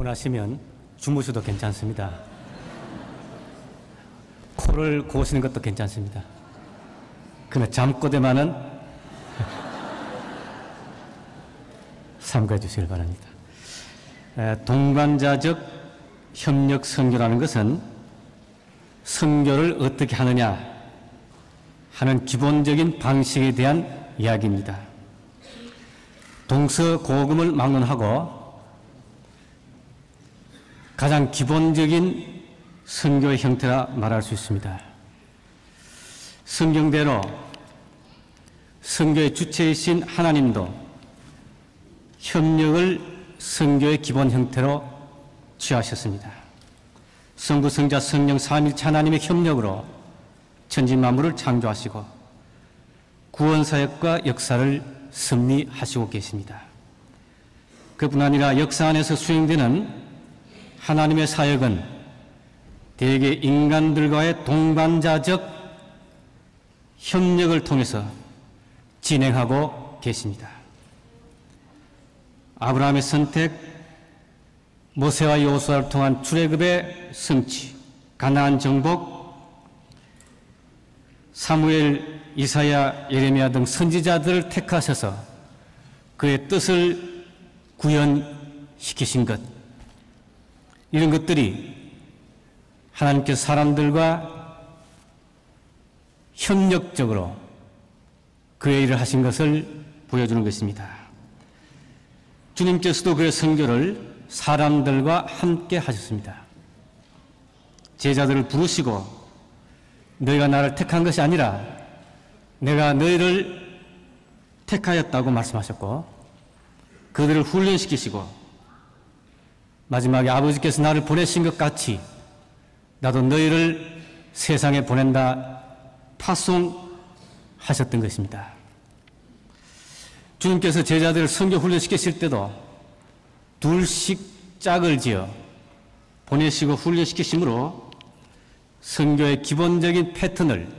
피곤하시면 주무셔도 괜찮습니다. 코를 고시는 것도 괜찮습니다. 그러나 잠꼬대만은 삼가해 주시길 바랍니다. 동반자적 협력 선교라는 것은 선교를 어떻게 하느냐 하는 기본적인 방식에 대한 이야기입니다. 동서고금을 막론하고 가장 기본적인 선교의 형태라 말할 수 있습니다. 성경대로 선교의 주체이신 하나님도 협력을 선교의 기본 형태로 취하셨습니다. 성부, 성자, 성령 삼위일체 하나님의 협력으로 천지 만물을 창조하시고 구원사역과 역사를 섭리하시고 계십니다. 그뿐 아니라 역사 안에서 수행되는 하나님의 사역은 대개 인간들과의 동반자적 협력을 통해서 진행하고 계십니다. 아브라함의 선택, 모세와 여호수아를 통한 출애굽의 성취, 가나안 정복, 사무엘, 이사야, 예레미야 등 선지자들을 택하셔서 그의 뜻을 구현시키신 것, 이런 것들이 하나님께서 사람들과 협력적으로 그의 일을 하신 것을 보여주는 것입니다. 주님께서도 그의 선교를 사람들과 함께 하셨습니다. 제자들을 부르시고 너희가 나를 택한 것이 아니라 내가 너희를 택하였다고 말씀하셨고 그들을 훈련시키시고 마지막에 아버지께서 나를 보내신 것 같이 나도 너희를 세상에 보낸다 파송하셨던 것입니다. 주님께서 제자들을 선교 훈련시키실 때도 둘씩 짝을 지어 보내시고 훈련시키심으로 선교의 기본적인 패턴을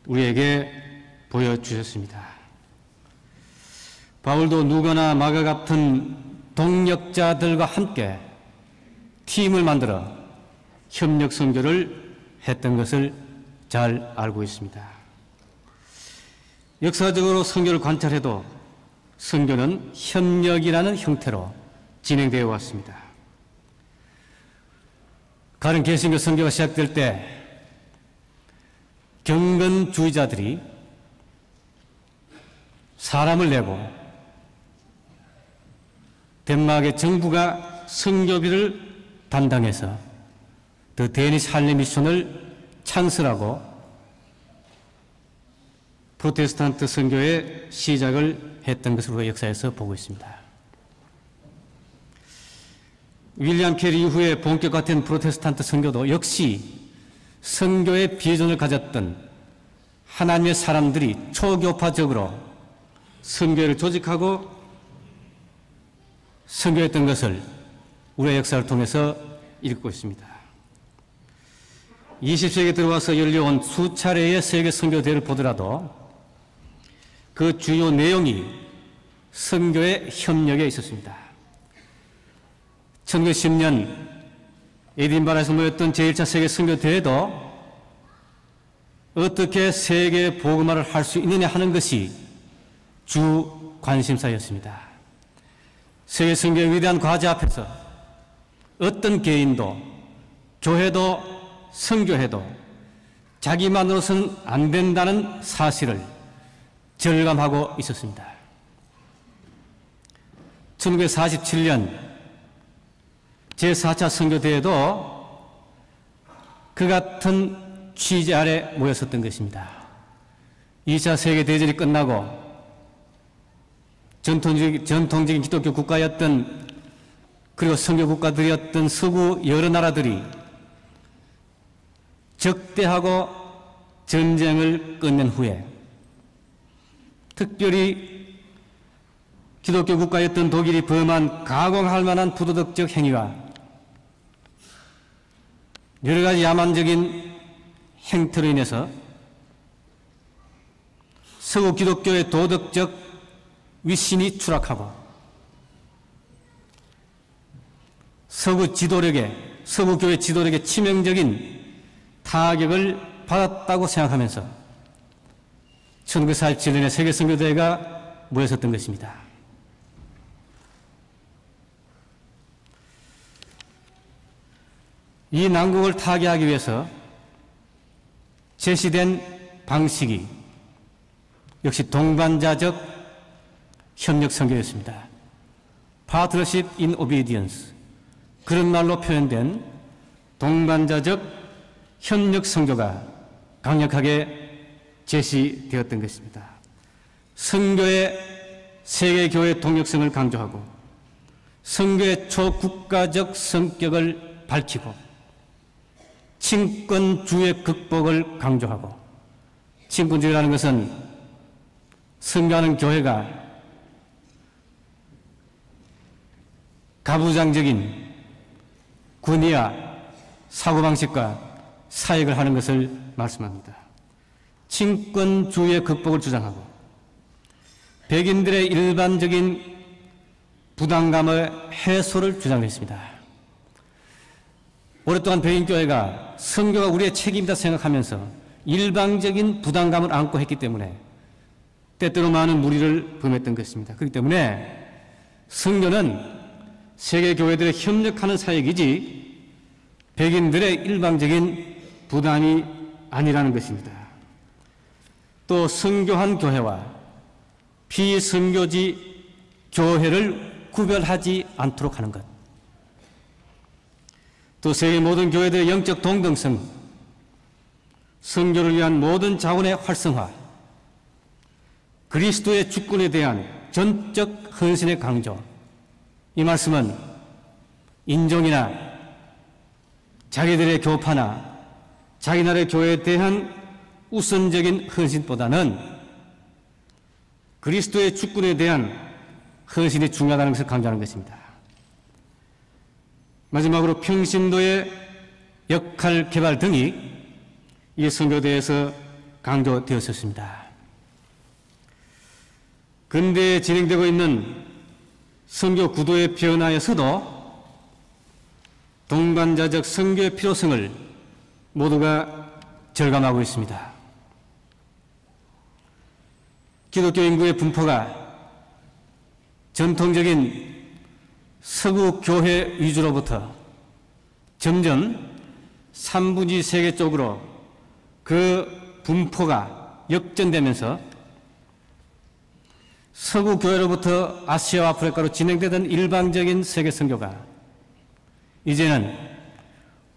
우리에게 보여주셨습니다. 바울도 누가나 마가 같은 동력자들과 함께 팀을 만들어 협력 선교를 했던 것을 잘 알고 있습니다. 역사적으로 선교를 관찰해도 선교는 협력이라는 형태로 진행되어 왔습니다. 가령 개신교 선교가 시작될 때 경건주의자들이 사람을 내고 덴마크의 정부가 선교비를 담당해서 더 데니시 할례 미션을 창설하고 프로테스탄트 선교의 시작을 했던 것으로 우리가 역사에서 보고 있습니다. 윌리엄 캐리 이후에 본격화된 프로테스탄트 선교도 역시 선교의 비전을 가졌던 하나님의 사람들이 초교파적으로 선교를 조직하고 선교했던 것을 우리의 역사를 통해서 읽고 있습니다. 20세기에 들어와서 열려온 수차례의 세계 선교대회를 보더라도 그 주요 내용이 선교의 협력에 있었습니다. 1910년 에딘바라에서 모였던 제1차 세계 선교대회도 어떻게 세계 복음화를 할 수 있느냐 하는 것이 주 관심사였습니다. 세계 선교의 위대한 과제 앞에서 어떤 개인도 교회도 선교해도 자기만으로서는 안 된다는 사실을 절감하고 있었습니다. 1947년 제4차 선교대회도 그 같은 취지 아래 모였었던 것입니다. 2차 세계대전이 끝나고 전통적인 기독교 국가였던 그리고 선교 국가들이었던 서구 여러 나라들이 적대하고 전쟁을 끝낸 후에 특별히 기독교 국가였던 독일이 범한 가공할 만한 부도덕적 행위와 여러 가지 야만적인 행태로 인해서 서구 기독교의 도덕적 위신이 추락하고 서구 교회 지도력에 치명적인 타격을 받았다고 생각하면서 1947년에 세계 선교대회가 모였었던 것입니다. 이 난국을 타개하기 위해서 제시된 방식이 역시 동반자적 협력 선교였습니다. Partnership in Obedience, 그런 말로 표현된 동반자적 협력 선교가 강력하게 제시되었던 것입니다. 선교의 세계교회 동력성을 강조하고 선교의 초국가적 성격을 밝히고 친권주의 극복을 강조하고, 친권주의라는 것은 선교하는 교회가 가부장적인 군의와 사고방식과 사역을 하는 것을 말씀합니다. 친권주의 극복을 주장하고 백인들의 일반적인 부담감의 해소를 주장했습니다. 오랫동안 백인교회가 선교가 우리의 책임이다 생각하면서 일방적인 부담감을 안고 했기 때문에 때때로 많은 무리를 범했던 것입니다. 그렇기 때문에 선교는 세계교회들의 협력하는 사역이지 백인들의 일방적인 부담이 아니라는 것입니다. 또 선교한 교회와 비선교지 교회를 구별하지 않도록 하는 것, 또 세계 모든 교회들의 영적 동등성, 선교를 위한 모든 자원의 활성화, 그리스도의 주권에 대한 전적 헌신의 강조, 이 말씀은 인종이나 자기들의 교파나 자기 나라의 교회에 대한 우선적인 헌신보다는 그리스도의 주권에 대한 헌신이 중요하다는 것을 강조하는 것입니다. 마지막으로 평신도의 역할 개발 등이 이 선교대에서 강조되었었습니다. 근대에 진행되고 있는 선교 구도의 변화에서도 동반자적 선교의 필요성을 모두가 절감하고 있습니다. 기독교 인구의 분포가 전통적인 서구 교회 위주로부터 점점 3분지 세계 쪽으로 그 분포가 역전되면서 서구 교회로부터 아시아와 아프리카로 진행되던 일방적인 세계 선교가 이제는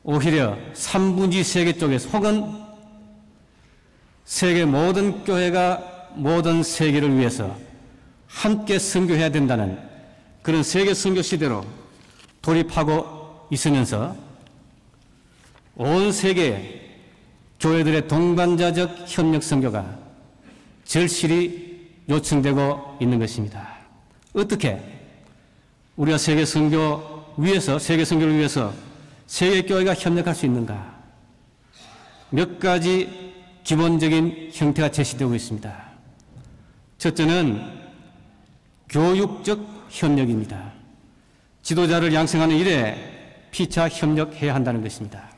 오히려 3분지 세계 쪽에서 혹은 세계 모든 교회가 모든 세계를 위해서 함께 선교해야 된다는 그런 세계 선교 시대로 돌입하고 있으면서 온 세계 교회들의 동반자적 협력 선교가 절실히 요청되고 있는 것입니다. 어떻게 우리가 세계 선교를 위해서 세계 교회가 협력할 수 있는가? 몇 가지 기본적인 형태가 제시되고 있습니다. 첫째는 교육적 협력입니다. 지도자를 양성하는 일에 피차 협력해야 한다는 것입니다.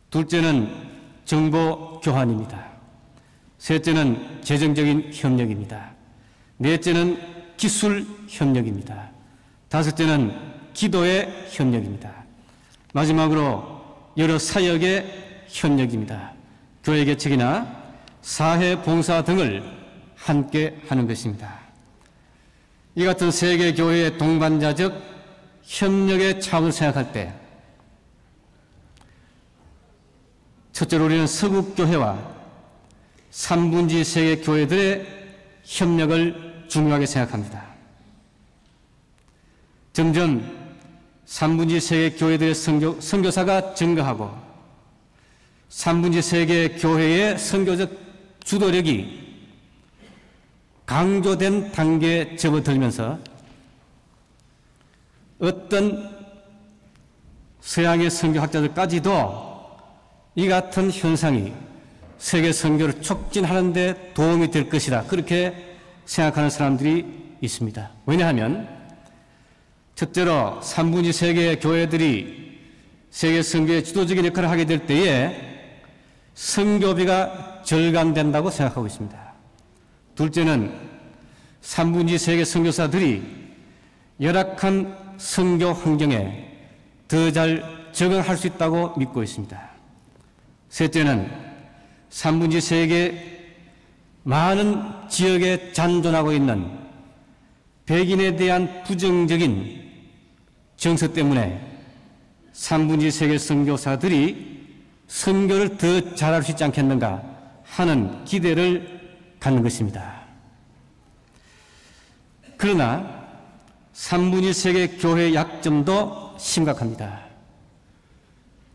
둘째는 정보 교환입니다. 셋째는 재정적인 협력입니다. 넷째는 기술 협력입니다. 다섯째는 기도의 협력입니다. 마지막으로 여러 사역의 협력입니다. 교회 개척이나 사회 봉사 등을 함께 하는 것입니다. 이 같은 세계 교회의 동반자적 협력의 차원을 생각할 때 첫째로 우리는 서구 교회와 3분지 세계 교회들의 협력을 중요하게 생각합니다. 점점 3분지 세계 교회들의 선교사가 증가하고 3분지 세계 교회의 선교적 주도력이 강조된 단계에 접어들면서 어떤 서양의 선교학자들까지도 이 같은 현상이 세계 선교를 촉진하는 데 도움이 될 것이다, 그렇게 생각하는 사람들이 있습니다. 왜냐하면 첫째로 3분의 세계 교회들이 세계 선교의 주도적인 역할을 하게 될 때에 선교비가 절감된다고 생각하고 있습니다. 둘째는 3분의 세계 선교사들이 열악한 선교 환경에 더 잘 적응할 수 있다고 믿고 있습니다. 셋째는 3분의 세계 많은 지역에 잔존하고 있는 백인에 대한 부정적인 정서 때문에 3분의 세계 선교사들이 선교를 더 잘할 수 있지 않겠는가 하는 기대를 갖는 것입니다. 그러나 3분의 세계 교회의 약점도 심각합니다.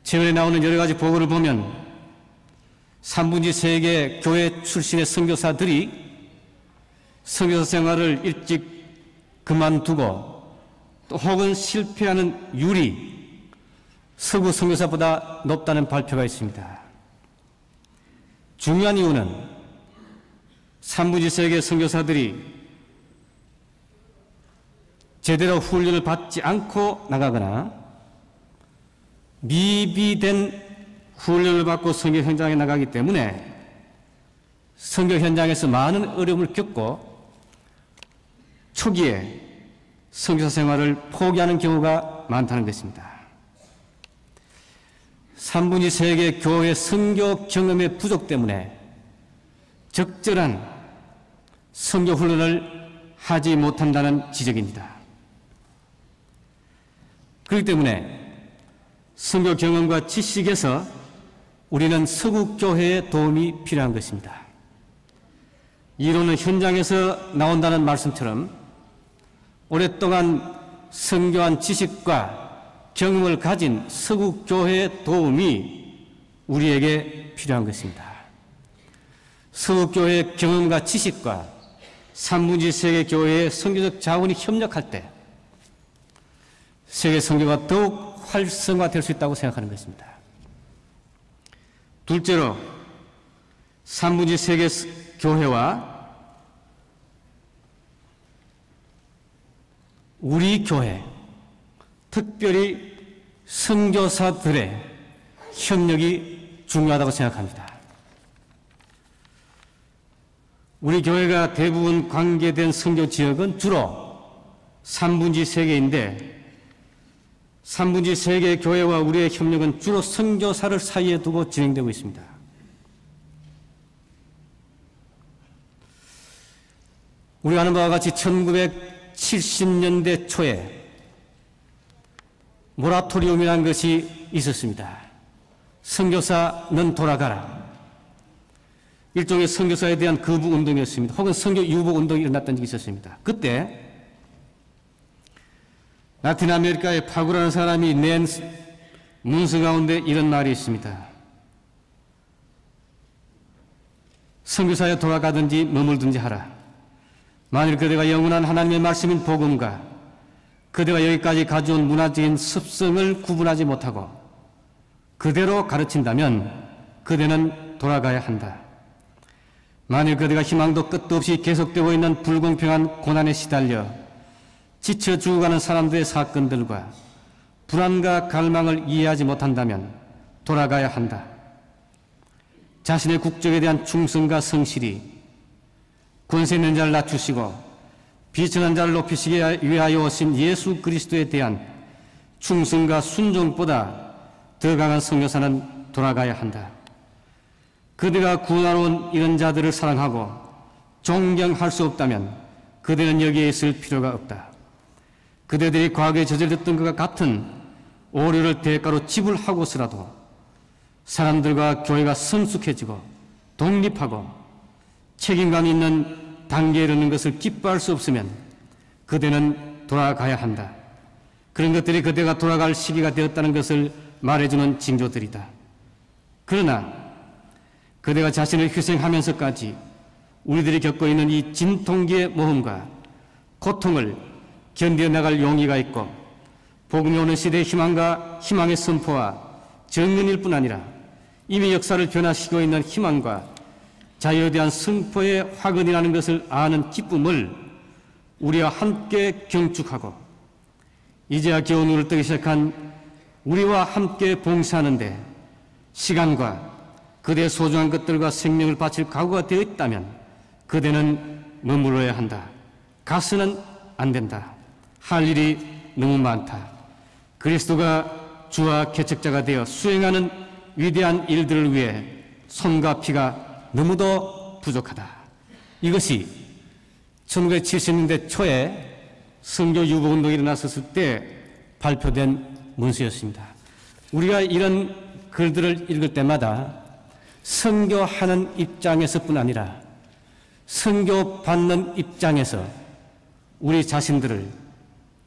최근에 나오는 여러 가지 보고를 보면 3분의 세계 교회 출신의 선교사들이 선교사 생활을 일찍 그만두고 또 혹은 실패하는 율이 서구 선교사보다 높다는 발표가 있습니다. 중요한 이유는 3분의 세계 선교사들이 제대로 훈련을 받지 않고 나가거나 미비된 훈련을 받고 선교 현장에 나가기 때문에 선교 현장에서 많은 어려움을 겪고 초기에 선교사 생활을 포기하는 경우가 많다는 것입니다. 3분의 세계 교회 선교 경험의 부족 때문에 적절한 선교 훈련을 하지 못한다는 지적입니다. 그렇기 때문에 선교 경험과 지식에서 우리는 서구 교회의 도움이 필요한 것입니다. 이론은 현장에서 나온다는 말씀처럼 오랫동안 선교한 지식과 경험을 가진 서구 교회의 도움이 우리에게 필요한 것입니다. 서구 교회의 경험과 지식과 3분의 세계 교회의 선교적 자원이 협력할 때 세계 선교가 더욱 활성화될 수 있다고 생각하는 것입니다. 둘째로 3분의 세계 교회와 우리 교회, 특별히 선교사들의 협력이 중요하다고 생각합니다. 우리 교회가 대부분 관계된 선교 지역은 주로 3분의 세계인데 3분의 세계 교회와 우리의 협력은 주로 선교사를 사이에 두고 진행되고 있습니다. 우리가 아는 바와 같이 1970년대 초에 모라토리움이라는 것이 있었습니다. 선교사는 돌아가라. 일종의 선교사에 대한 거부 운동이었습니다. 혹은 선교 유복 운동이 일어났던 적이 있었습니다. 그때 라틴 아메리카의 파구라는 사람이 낸 문서 가운데 이런 말이 있습니다. 선교사에 돌아가든지 머물든지 하라. 만일 그대가 영원한 하나님의 말씀인 복음과 그대가 여기까지 가져온 문화적인 습성을 구분하지 못하고 그대로 가르친다면 그대는 돌아가야 한다. 만일 그대가 희망도 끝도 없이 계속되고 있는 불공평한 고난에 시달려 지쳐 죽어가는 사람들의 사건들과 불안과 갈망을 이해하지 못한다면 돌아가야 한다. 자신의 국적에 대한 충성과 성실이 권세 있는 자를 낮추시고 비천한 자를 높이시기 위하여 오신 예수 그리스도에 대한 충성과 순종보다 더 강한 선교사는 돌아가야 한다. 그대가 구원하러 온 이런 자들을 사랑하고 존경할 수 없다면 그대는 여기에 있을 필요가 없다. 그대들이 과거에 저질렀던 것과 같은 오류를 대가로 지불하고서라도 사람들과 교회가 성숙해지고 독립하고 책임감 있는 단계에 이르는 것을 기뻐할 수 없으면 그대는 돌아가야 한다. 그런 것들이 그대가 돌아갈 시기가 되었다는 것을 말해주는 징조들이다. 그러나 그대가 자신을 희생하면서까지 우리들이 겪고 있는 이 진통기의 모험과 고통을 견뎌나갈 용기가 있고 복음이 오는 시대의 희망의 선포와 정근일 뿐 아니라 이미 역사를 변화시키고 있는 희망과 자유에 대한 선포의 화근이라는 것을 아는 기쁨을 우리와 함께 경축하고 이제야 겨우 눈을 뜨기 시작한 우리와 함께 봉사하는데 시간과 그대의 소중한 것들과 생명을 바칠 각오가 되어 있다면 그대는 머물러야 한다. 가서는 안 된다. 할 일이 너무 많다. 그리스도가 주와 개척자가 되어 수행하는 위대한 일들을 위해 손과 피가 너무도 부족하다. 이것이 1970년대 초에 선교 유복운동이 일어났었을 때 발표된 문서였습니다. 우리가 이런 글들을 읽을 때마다 선교하는 입장에서뿐 아니라 선교받는 입장에서 우리 자신들을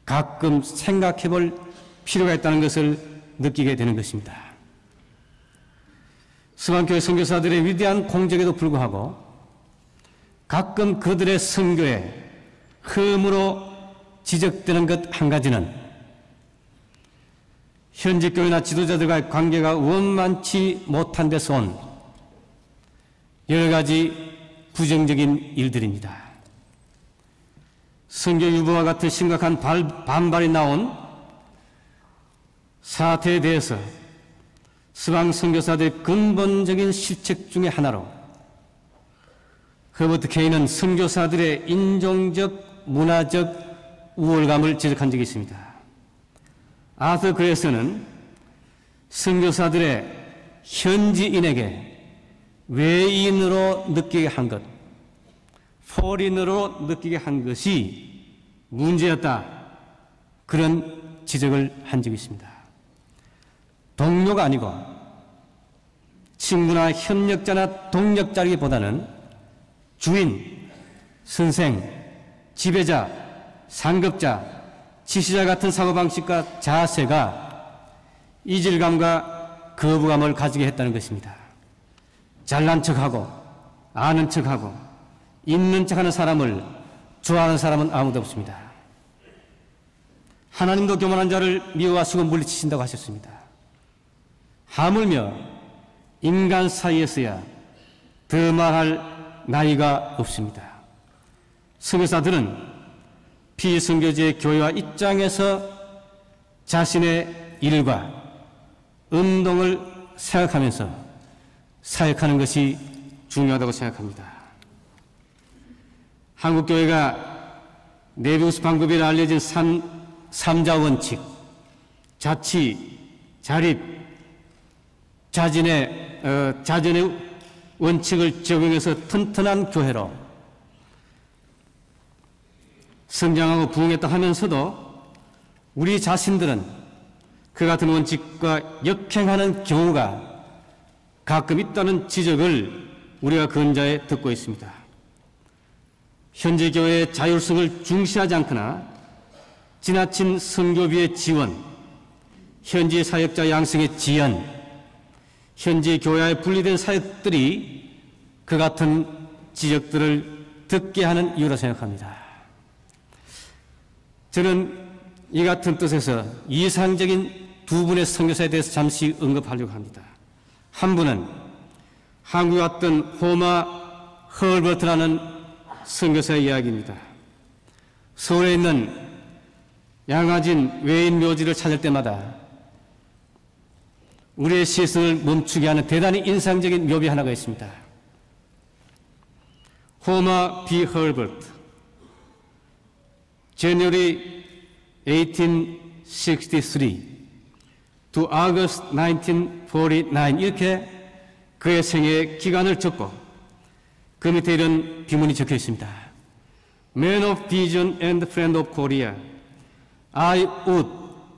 가끔 생각해 볼 필요가 있다는 것을 느끼게 되는 것입니다. 서방교회 선교사들의 위대한 공적에도 불구하고 가끔 그들의 선교에 흠으로 지적되는 것 한 가지는 현지 교회나 지도자들과의 관계가 원만치 못한 데서 온 여러 가지 부정적인 일들입니다. 선교 유보와 같은 심각한 반발이 나온 사태에 대해서 서방 선교사들의 근본적인 실책 중의 하나로 허버트 케인은 선교사들의 인종적, 문화적 우월감을 지적한 적이 있습니다. 아서 그레서는 선교사들의 현지인에게 외인으로 느끼게 한 것, 포린으로 느끼게 한 것이 문제였다. 그런 지적을 한 적이 있습니다. 동료가 아니고 친구나 협력자나 동력자라기보다는 주인, 선생, 지배자, 상급자, 지시자 같은 사고방식과 자세가 이질감과 거부감을 가지게 했다는 것입니다. 잘난 척하고 아는 척하고 있는 척하는 사람을 좋아하는 사람은 아무도 없습니다. 하나님도 교만한 자를 미워하시고 물리치신다고 하셨습니다. 하물며 인간 사이에서야 더 말할 나이가 없습니다. 선교사들은 비선교지의 교회와 입장에서 자신의 일과 운동을 생각하면서 사역하는 것이 중요하다고 생각합니다. 한국교회가 네비우스 방법이라 알려진 삼자 원칙, 자치, 자립, 자전의 원칙을 적용해서 튼튼한 교회로 성장하고 부흥했다 하면서도 우리 자신들은 그 같은 원칙과 역행하는 경우가 가끔 있다는 지적을 우리가 근자에 듣고 있습니다. 현재 교회의 자율성을 중시하지 않거나 지나친 선교비의 지원, 현지 사역자 양성의 지연, 현지 교회에 분리된 사역들이 그 같은 지적들을 듣게 하는 이유라 생각합니다. 저는 이 같은 뜻에서 이상적인 두 분의 선교사에 대해서 잠시 언급하려고 합니다. 한 분은 한국에 왔던 호마 헐버트라는 선교사의 이야기입니다. 서울에 있는 양화진 외인 묘지를 찾을 때마다 우리의 시선을 멈추게 하는 대단히 인상적인 묘비 하나가 있습니다. 호마 B. 헐버트, January 1863 to August 1949 이렇게 그의 생애 기간을 적고 그 밑에 이런 비문이 적혀 있습니다. Man of vision and friend of Korea, I would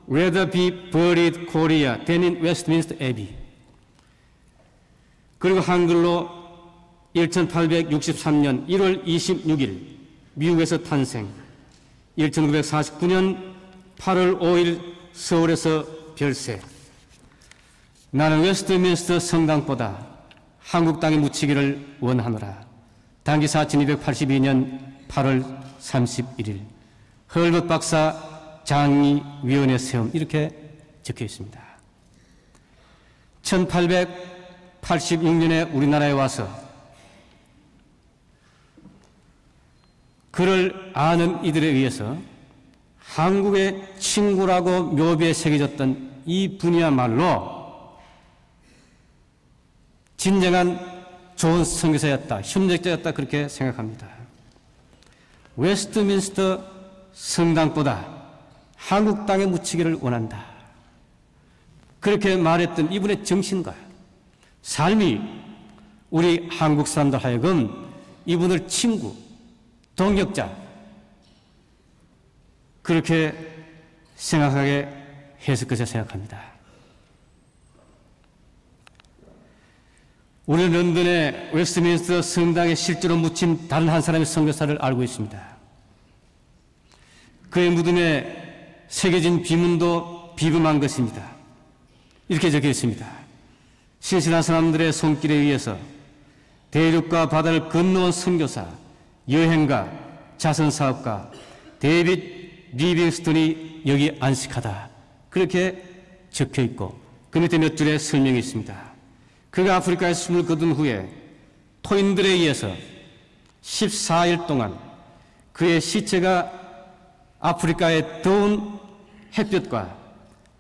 rather be buried Korea than in Westminster Abbey. 그리고 한글로 1863년 1월 26일 미국에서 탄생, 1949년 8월 5일 서울에서 별세. 나는 웨스트민스터 성당보다 한국 땅에 묻히기를 원하노라. 당기사 1282년 8월 31일 헐벗 박사 장의위원회 세움 이렇게 적혀 있습니다. 1886년에 우리나라에 와서 그를 아는 이들에 의해서 한국의 친구라고 묘비에 새겨졌던 이 분이야말로 진정한 좋은 선교사였다, 협력자였다, 그렇게 생각합니다. 웨스트민스터 성당보다 한국 땅에 묻히기를 원한다. 그렇게 말했던 이분의 정신과 삶이 우리 한국 사람들 하여금 이분을 친구, 동역자, 그렇게 생각하게 했을 것이라 생각합니다. 우리는 런던의 웨스트민스터 성당에 실제로 묻힌 다른 한 사람의 선교사를 알고 있습니다. 그의 무덤에 새겨진 비문도 비범한 것입니다. 이렇게 적혀 있습니다. 신실한 사람들의 손길에 의해서 대륙과 바다를 건너온 선교사, 여행가, 자선사업가 데이빗 리빙스턴이 여기 안식하다, 그렇게 적혀 있고 그 밑에 몇 줄의 설명이 있습니다. 그가 아프리카에 숨을 거둔 후에 토인들에 의해서 14일 동안 그의 시체가 아프리카의 더운 햇볕과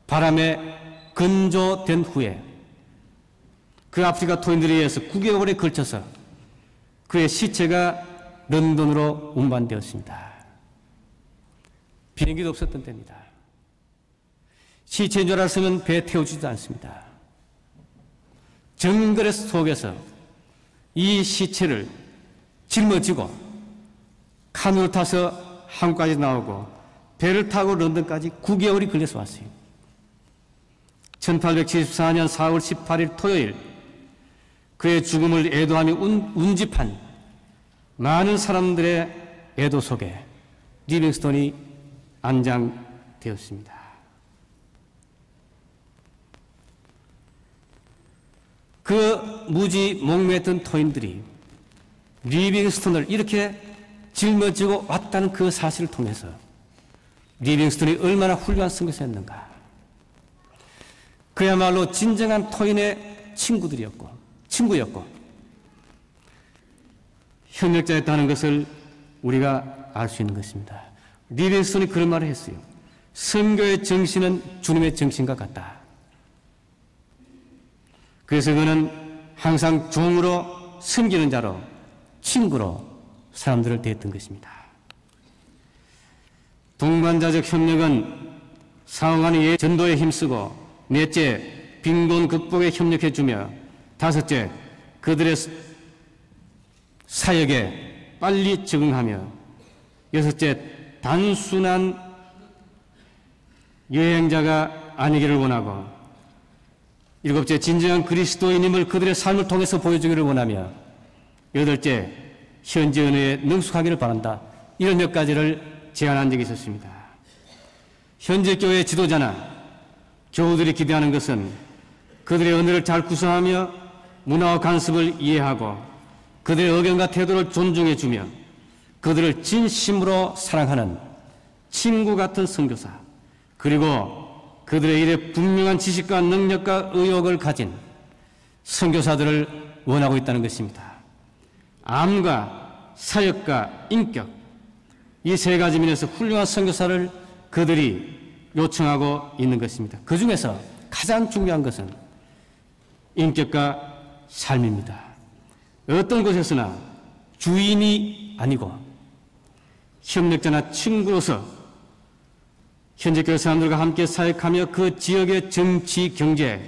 바람에 건조된 후에 그 아프리카 토인들에 의해서 9개월에 걸쳐서 그의 시체가 런던으로 운반되었습니다. 비행기도 없었던 때입니다. 시체인 줄 알았으면 배에 태워주지도 않습니다. 정글의 속에서 이 시체를 짊어지고 카누를 타서 한국까지 나오고 배를 타고 런던까지 9개월이 걸려서 왔어요. 1874년 4월 18일 토요일 그의 죽음을 애도하며 운집한 많은 사람들의 애도 속에 리빙스턴이 안장되었습니다. 그 무지 목매했던 토인들이 리빙스턴을 이렇게 짊어지고 왔다는 그 사실을 통해서 리빙스턴이 얼마나 훌륭한 선교사였는가. 그야말로 진정한 토인의 친구였고 협력자였다는 것을 우리가 알 수 있는 것입니다. 리빙스턴이 그런 말을 했어요. 선교의 정신은 주님의 정신과 같다. 그래서 그는 항상 종으로, 섬기는 자로, 친구로 사람들을 대했던 것입니다. 동반자적 협력은 상호간의 전도에 힘쓰고, 넷째, 빈곤 극복에 협력해주며, 다섯째, 그들의 사역에 빨리 적응하며, 여섯째, 단순한 여행자가 아니기를 원하고, 일곱째, 진정한 그리스도인임을 그들의 삶을 통해서 보여주기를 원하며, 여덟째, 현지 언어에 능숙하기를 바란다. 이런 몇 가지를 제안한 적이 있었습니다. 현재 교회 지도자나 교우들이 기대하는 것은 그들의 언어를 잘 구사하며 문화와 관습을 이해하고 그들의 의견과 태도를 존중해주며 그들을 진심으로 사랑하는 친구 같은 선교사, 그리고 그들의 일에 분명한 지식과 능력과 의욕을 가진 선교사들을 원하고 있다는 것입니다. 암과 사역과 인격, 이 세 가지 면에서 훌륭한 선교사를 그들이 요청하고 있는 것입니다. 그 중에서 가장 중요한 것은 인격과 삶입니다. 어떤 곳에서나 주인이 아니고 협력자나 친구로서 현재 교회 사람들과 함께 사역하며 그 지역의 정치, 경제,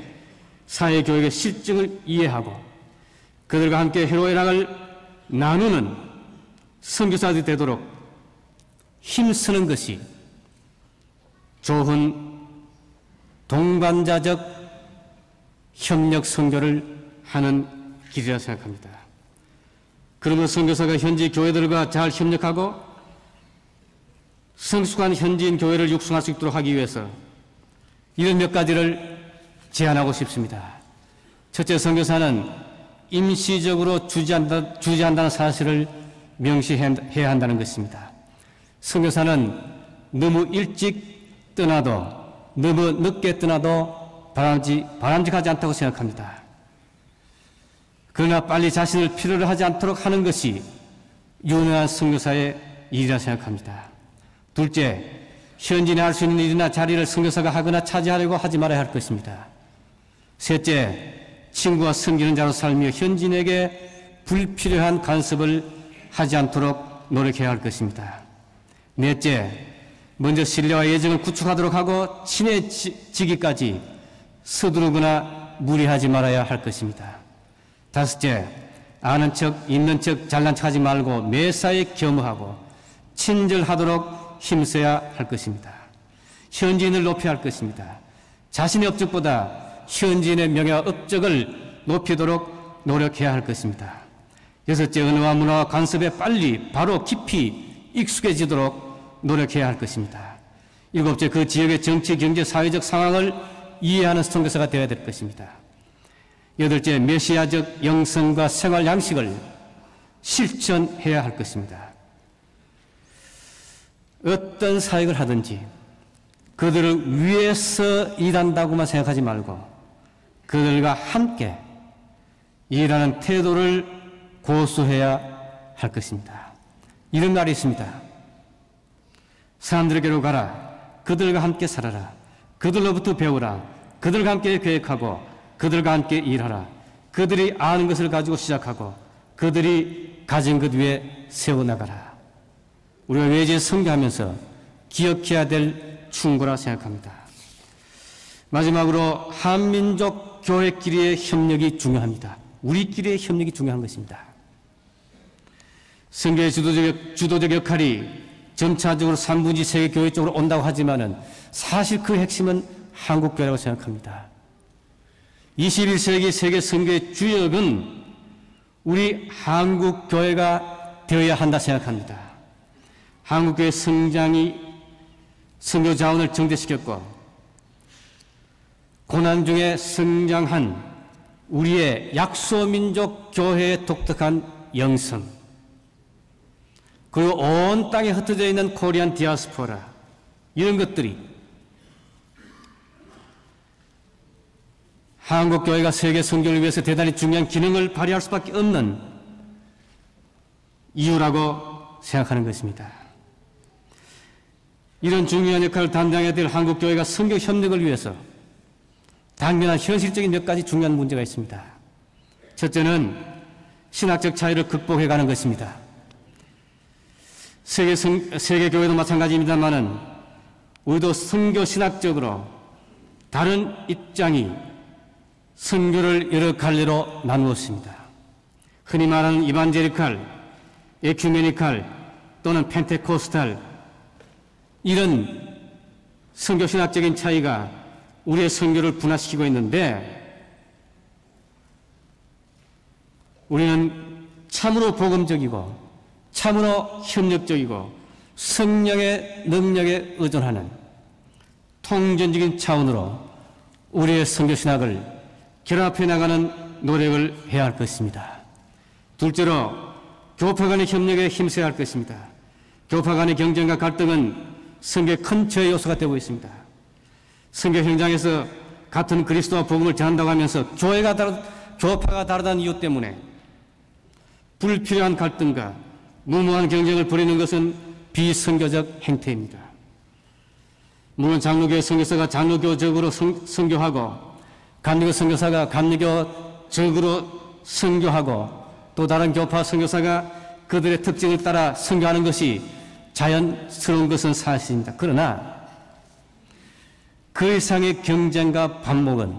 사회, 교육의 실정을 이해하고 그들과 함께 희로애락을 나누는 선교사들이 되도록 힘쓰는 것이 좋은 동반자적 협력 선교를 하는 길이라 생각합니다. 그러면 선교사가 현지 교회들과 잘 협력하고 성숙한 현지인 교회를 육성할 수 있도록 하기 위해서 이런 몇 가지를 제안하고 싶습니다. 첫째, 선교사는 임시적으로 주재한다는 사실을 명시해야 한다는 것입니다. 선교사는 너무 일찍 떠나도 너무 늦게 떠나도 바람직하지 않다고 생각합니다. 그러나 빨리 자신을 필요로 하지 않도록 하는 것이 유능한 선교사의 일이라 생각합니다. 둘째, 현진이 할 수 있는 일이나 자리를 선교사가 하거나 차지하려고 하지 말아야 할 것입니다. 셋째, 친구와 섬기는 자로 살며 현진에게 불필요한 간섭을 하지 않도록 노력해야 할 것입니다. 넷째, 먼저 신뢰와 애정을 구축하도록 하고 친해지기까지 서두르거나 무리하지 말아야 할 것입니다. 다섯째, 아는 척, 있는 척, 잘난 척하지 말고 매사에 겸허하고 친절하도록 힘써야 할 것입니다. 현지인을 높여야 할 것입니다. 자신의 업적보다 현지인의 명예와 업적을 높이도록 노력해야 할 것입니다. 여섯째, 언어와 문화와 관습에 빨리, 바로 깊이 익숙해지도록 노력해야 할 것입니다. 일곱째, 그 지역의 정치, 경제, 사회적 상황을 이해하는 선교사가 되어야 될 것입니다. 여덟째, 메시아적 영성과 생활 양식을 실천해야 할 것입니다. 어떤 사역을 하든지 그들을 위해서 일한다고만 생각하지 말고 그들과 함께 일하는 태도를 고수해야 할 것입니다. 이런 말이 있습니다. 사람들에게로 가라. 그들과 함께 살아라. 그들로부터 배우라. 그들과 함께 계획하고 그들과 함께 일하라. 그들이 아는 것을 가지고 시작하고 그들이 가진 것 위에 세워나가라. 우리가 외지에 선교하면서 기억해야 될 충고라 생각합니다. 마지막으로 한민족 교회끼리의 협력이 중요합니다. 우리끼리의 협력이 중요한 것입니다. 선교의 주도적 역할이 점차적으로 3분지 세계 교회 쪽으로 온다고 하지만은 사실 그 핵심은 한국교회라고 생각합니다. 21세기 세계 선교의 주역은 우리 한국교회가 되어야 한다 생각합니다. 한국교회 성장이 선교 자원을 정제시켰고 고난 중에 성장한 우리의 약소민족 교회의 독특한 영성, 그리고 온 땅에 흩어져 있는 코리안 디아스포라, 이런 것들이 한국교회가 세계 선교를 위해서 대단히 중요한 기능을 발휘할 수밖에 없는 이유라고 생각하는 것입니다. 이런 중요한 역할을 담당해야 될 한국교회가 선교 협력을 위해서 당면한 현실적인 몇 가지 중요한 문제가 있습니다. 첫째는 신학적 차이를 극복해가는 것입니다. 세계 교회도 마찬가지입니다만은 우리도 선교 신학적으로 다른 입장이 선교를 여러 갈래로 나누었습니다. 흔히 말하는 이반제리칼, 에큐메니칼 또는 펜테코스탈, 이런 선교 신학적인 차이가 우리의 선교를 분화시키고 있는데 우리는 참으로 복음적이고 참으로 협력적이고 성령의 능력에 의존하는 통전적인 차원으로 우리의 선교 신학을 결합해 나가는 노력을 해야 할 것입니다. 둘째로 교파 간의 협력에 힘써야 할 것입니다. 교파 간의 경쟁과 갈등은 선교의 큰 저해 요소가 되고 있습니다. 선교 현장에서 같은 그리스도와 복음을 전한다고 하면서 교파가 다르다는 이유 때문에 불필요한 갈등과 무모한 경쟁을 벌이는 것은 비선교적 행태입니다. 물론 장로교회 선교사가 장로교적으로 선교하고 감리교 선교사가 감리교적으로 선교하고 또 다른 교파 선교사가 그들의 특징을 따라 선교하는 것이 자연스러운 것은 사실입니다. 그러나 그 이상의 경쟁과 반목은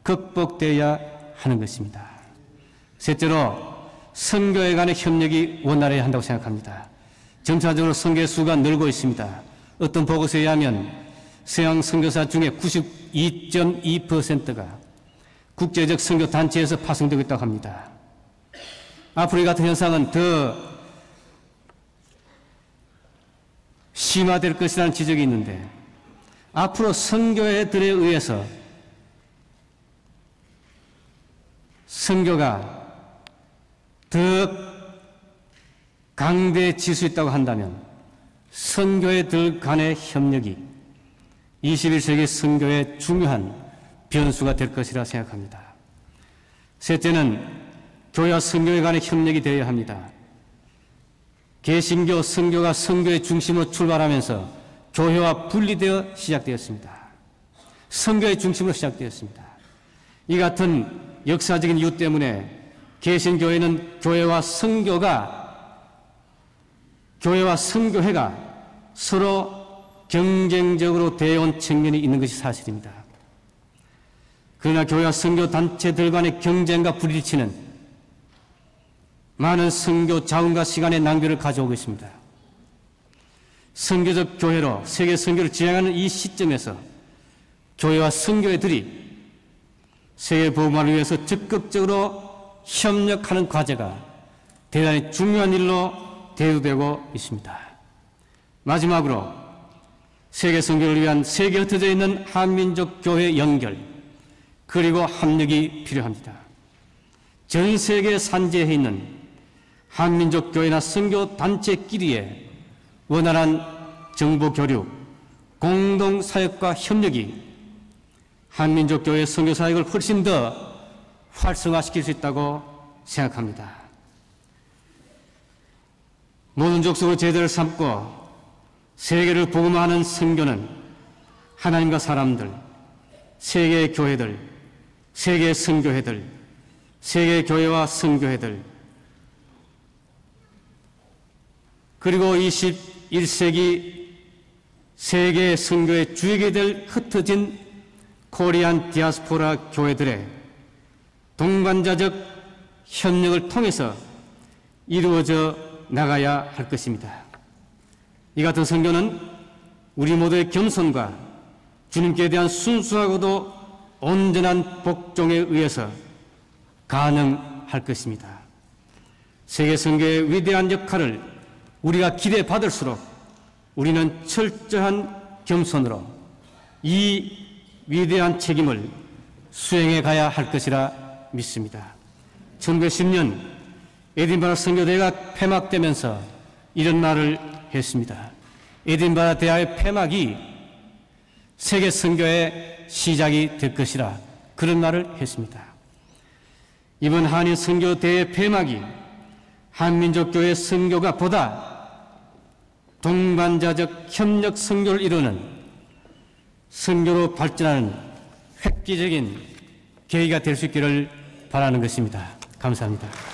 극복되어야 하는 것입니다. 셋째로 선교회 간의 협력이 원활해야 한다고 생각합니다. 점차적으로 선교의 수가 늘고 있습니다. 어떤 보고서에 의하면 서양 선교사 중에 92.2%가 국제적 선교 단체에서 파송되고 있다고 합니다. 앞으로 이 같은 현상은 더 심화될 것이라는 지적이 있는데 앞으로 선교회들에 의해서 선교가 더 강대해질 수 있다고 한다면 선교회들 간의 협력이 21세기 선교의 중요한 변수가 될 것이라 생각합니다. 셋째는 교회와 선교회 간의 협력이 되어야 합니다. 개신교 선교가 선교의 중심으로 출발하면서 교회와 분리되어 시작되었습니다. 선교의 중심으로 시작되었습니다. 이 같은 역사적인 이유 때문에 개신교회는 교회와 선교회가 서로 경쟁적으로 대해온 측면이 있는 것이 사실입니다. 그러나 교회와 선교단체들 간의 경쟁과 부딪히는 많은 선교 자원과 시간의 낭비를 가져오고 있습니다. 선교적 교회로 세계 선교를 지향하는 이 시점에서 교회와 선교회들이 세계 복음화를 위해서 적극적으로 협력하는 과제가 대단히 중요한 일로 대두되고 있습니다. 마지막으로 세계 선교를 위한 세계에 흩어져 있는 한민족 교회 연결 그리고 합력이 필요합니다. 전 세계에 산재해 있는 한민족 교회나 선교 단체끼리의 원활한 정보 교류, 공동 사역과 협력이 한민족 교회의 선교 사역을 훨씬 더 활성화시킬 수 있다고 생각합니다. 모든 족속으로 제대를 삼고 세계를 복음화하는 선교는 하나님과 사람들, 세계의 교회들, 세계의 선교회들, 세계의 교회와 선교회들, 그리고 21세기 세계 선교의 주역이 될 흩어진 코리안 디아스포라 교회들의 동반자적 협력을 통해서 이루어져 나가야 할 것입니다. 이 같은 선교는 우리 모두의 겸손과 주님께 대한 순수하고도 온전한 복종에 의해서 가능할 것입니다. 세계 선교의 위대한 역할을 우리가 기대받을수록 우리는 철저한 겸손으로 이 위대한 책임을 수행해 가야 할 것이라 믿습니다. 1910년 에딘버러 선교대회가 폐막되면서 이런 말을 했습니다. 에딘버러 대회의 폐막이 세계 선교의 시작이 될 것이라 그런 말을 했습니다. 이번 한인 선교대회 폐막이 한민족교회 선교가 보다 동반자적 협력 선교를 이루는 선교로 발전하는 획기적인 계기가 될 수 있기를 바라는 것입니다. 감사합니다.